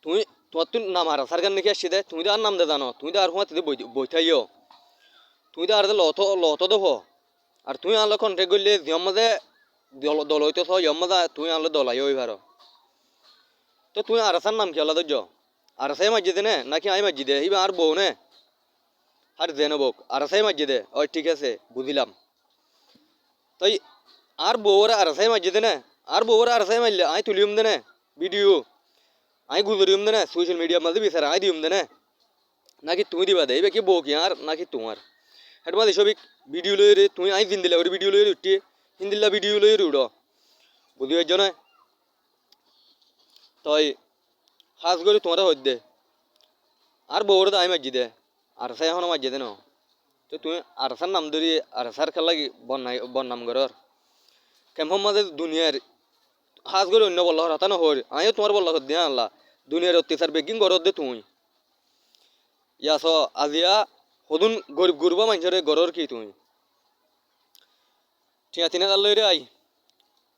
তুমি তোমার তুই নাম আর সারকার নাকি আসছি দে তুমি তো আর নাম দে জানো তুমি তো আর হুঁয়া বইথাইও তুমি তো আর লত দেবো আর তুমি আনলে কন্ট্যাক্ট করলে জিয়ম মাঝে দল হইতেছ ইয়ম মাঝে তুমি আনলে দলাই ওই ভারো তো তুমি আর আসার নাম কি আল্লাহ ধৈর্য আর আসাই মাঝে দে নাকি আই মাঝি দে হিবা আর বউ নে আর জেনে বোক আর আসাই মাঝে দে ওই ঠিক আছে বুঝিলাম তাই আর বউরে আর আসাই মাঝে দে আর বউরে আর আসাই মারলে আই তুলিম দে ভিডিও আই গুজরিম দে সোশ্যাল মিডিয়া মাঝে বিচার আই দিম দে নাকি তুমি দিবা দে কি বউ কি আর নাকি তোমার হেঁটে মাঝে সবিক ভিডিও লই রে তুমি আই দিন দিলে ওর ভিডিও লই উঠি হিন্দিল্লা ভিডিও লই উড় বুঝি পারছ না তাই হাজ করে তোমার হইতে আর বউরে তো আমি মাঝি দে আর সাই এখনো মাঝি দে ন তো তুমি আর সার নাম ধরি আর সার খেলা বন্নাম ঘর কেমন মাঝে দুনিয়ার হাজ করে অন্য বল্লা হতা না হর আমিও তোমার বল্লা হর দিয়া আল্লাহ দুনিয়ার অত্যাচার বেগিং ঘর দে তুমি ইয়াস আজিয়া সদুন গরিব গুরবা মানুষের ঘরের কি তুমি ঠিক আছে না লই রে আই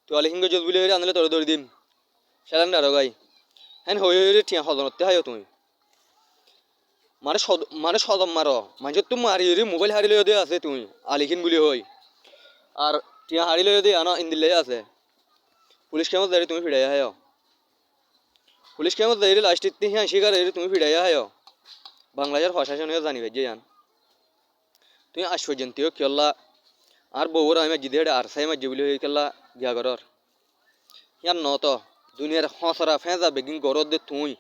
তুই আলি হিঙ্গ জজ বলে আনলে তোর ধরে দিম সেলাম না গাই হ্যাঁ হয়ে রে ঠিক সদনতে হাইও তুমি মানে সদম মারো মানুষের তুমি মারি রে মোবাইল হারিলে দিয়ে আছে তুমি আলিখিন বলি হই আর টিয়া হারিলে দিয়ে আনা ইন্দিলে আছে পুলিশ কেমন দাঁড়িয়ে তুমি ফিরাইয়া হায় পুলিশ কেমন দাঁড়িয়ে লাস্টের তিন হ্যাঁ শিকার তুমি ফিরাইয়া হায় বাংলাদেশের প্রশাসনে জানিবে যে জান তুমি আশ্চর্যন্তীয় কেল্লা আর বউর আমি মাঝি দিয়ে আর সাই মাঝি বলি হয়ে কেল্লা গিয়া ঘর ইয়ার ন তো দুনিয়ার হসরা ফেঁজা বেগিন ঘরত দে তুই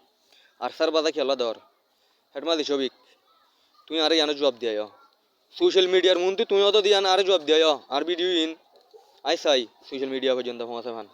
আর সার বাজা খেলা ধর হেট মাঝি সবিক তুই আরে ইয়ানো জবাব দিয়াই সোশ্যাল মিডিয়ার মন্ত্রী তুই অত দিয়া আর জবাব দিয়াই আর ভিডিও ইন আই চাই সোশ্যাল মিডিয়া পর্যন্ত পৌঁছে ভান